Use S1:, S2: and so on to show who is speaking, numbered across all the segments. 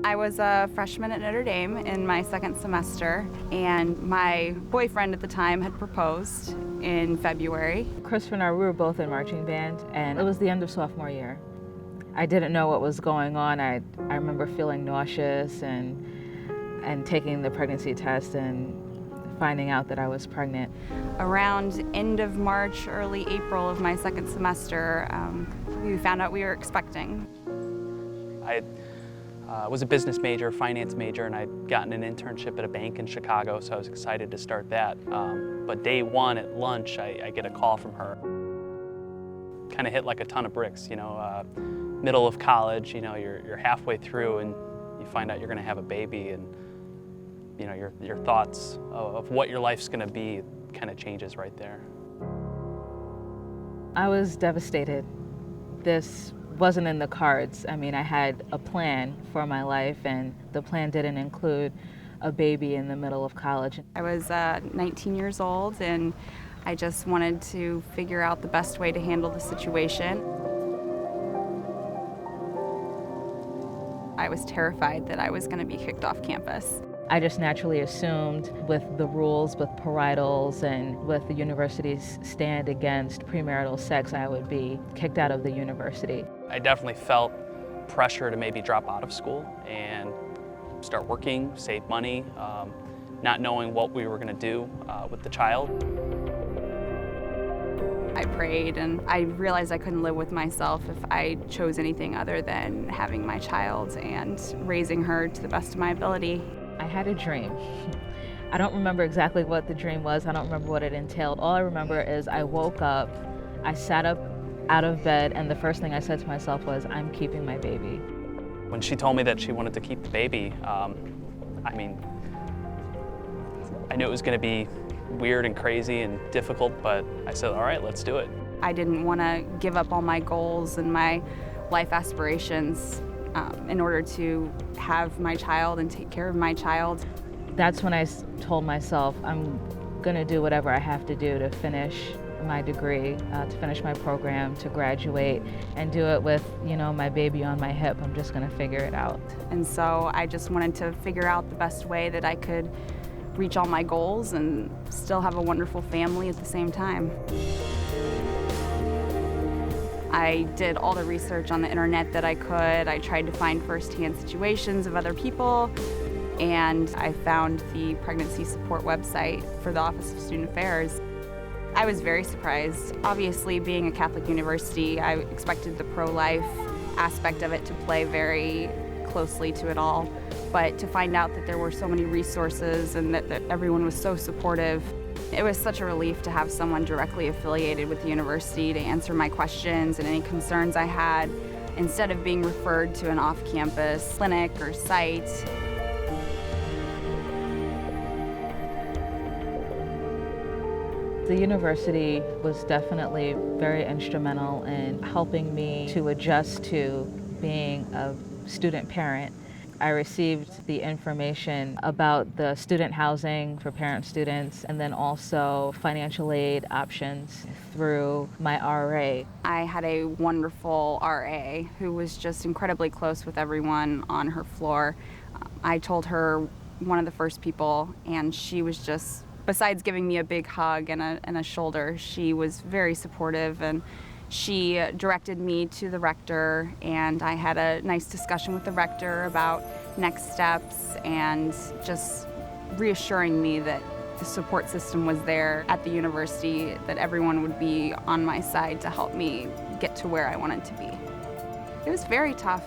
S1: I was a freshman at Notre Dame in my second semester, and my boyfriend at the time had proposed in February.
S2: Christopher and I, we were both in marching band, and it was the end of sophomore year. I didn't know what was going on. I remember feeling nauseous and taking the pregnancy test and finding out that I was pregnant.
S1: Around end of March, early April of my second semester, we found out we were expecting.
S3: I was a business major, finance major, and I'd gotten an internship at a bank in Chicago, so I was excited to start that. But day one at lunch, I get a call from her. Kind of hit like a ton of bricks, you know, middle of college, you know, you're halfway through and you find out you're gonna have a baby, and you know, your thoughts of what your life's gonna be kind of changes right there.
S2: I was devastated. This wasn't in the cards. I mean, I had a plan for my life, and the plan didn't include a baby in the middle of college.
S1: I was 19 years old, and I just wanted to figure out the best way to handle the situation. I was terrified that I was going to be kicked off campus.
S2: I just naturally assumed with the rules, with parietals, and with the university's stand against premarital sex, I would be kicked out of the university.
S3: I definitely felt pressure to maybe drop out of school and start working, save money, not knowing what we were going to do with the child.
S1: I prayed, and I realized I couldn't live with myself if I chose anything other than having my child and raising her to the best of my ability.
S2: I had a dream. I don't remember exactly what the dream was. I don't remember what it entailed. All I remember is I woke up, I sat up out of bed, and the first thing I said to myself was, I'm keeping my baby.
S3: When she told me that she wanted to keep the baby, I mean, I knew it was going to be weird and crazy and difficult, but I said, all right, let's do it.
S1: I didn't want to give up all my goals and my life aspirations in order to have my child and take care of my child.
S2: That's when I told myself, I'm going to do whatever I have to do to finish my degree, to finish my program, to graduate, and do it with, you know, my baby on my hip. I'm just going to figure it out.
S1: And so I just wanted to figure out the best way that I could reach all my goals and still have a wonderful family at the same time. I did all the research on the internet that I could. I tried to find firsthand situations of other people, and I found the pregnancy support website for the Office of Student Affairs. I was very surprised. Obviously, being a Catholic university, I expected the pro-life aspect of it to play very closely to it all, but to find out that there were so many resources and that everyone was so supportive, it was such a relief to have someone directly affiliated with the university to answer my questions and any concerns I had, instead of being referred to an off-campus clinic or site.
S2: The university was definitely very instrumental in helping me to adjust to being a student parent. I received the information about the student housing for parent students, and then also financial aid options through my RA.
S1: I had a wonderful RA who was just incredibly close with everyone on her floor. I told her one of the first people, and she was just, besides giving me a big hug and a shoulder, she was very supportive, and she directed me to the rector, and I had a nice discussion with the rector about next steps and just reassuring me that the support system was there at the university, that everyone would be on my side to help me get to where I wanted to be. It was very tough,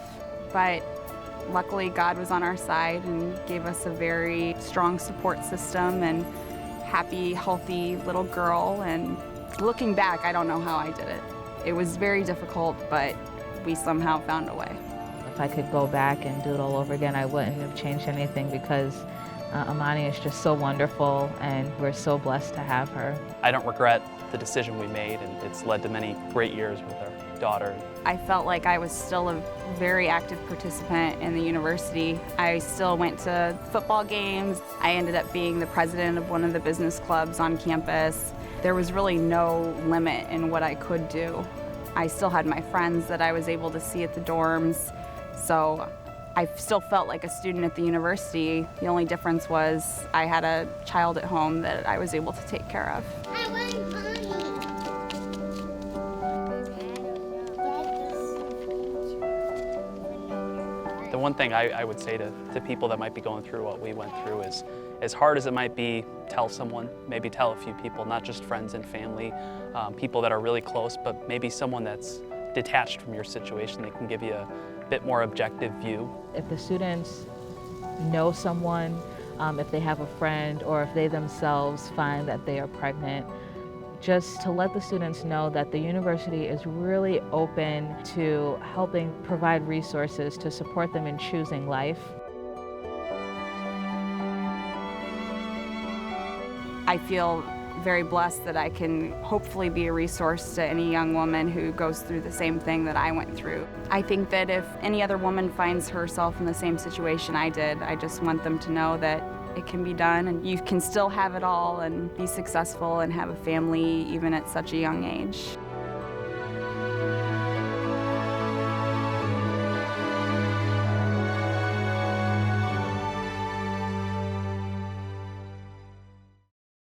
S1: but luckily God was on our side and gave us a very strong support system and happy, healthy little girl. And looking back, I don't know how I did it. It was very difficult, but we somehow found a way.
S2: If I could go back and do it all over again, I wouldn't have changed anything, because Amani is just so wonderful, and we're so blessed to have her.
S3: I don't regret the decision we made, and it's led to many great years with our daughter.
S1: I felt like I was still a very active participant in the university. I still went to football games. I ended up being the president of one of the business clubs on campus. There was really no limit in what I could do. I still had my friends that I was able to see at the dorms. So I still felt like a student at the university. The only difference was I had a child at home that I was able to take care of.
S3: The one thing I would say to people that might be going through what we went through is, as hard as it might be, tell someone, maybe tell a few people, not just friends and family, people that are really close, but maybe someone that's detached from your situation. They can give you a bit more objective view.
S2: If the students know someone, if they have a friend, or if they themselves find that they are pregnant, just to let the students know that the university is really open to helping provide resources to support them in choosing life.
S1: I feel very blessed that I can hopefully be a resource to any young woman who goes through the same thing that I went through. I think that if any other woman finds herself in the same situation I did, I just want them to know that it can be done and you can still have it all and be successful and have a family even at such a young age.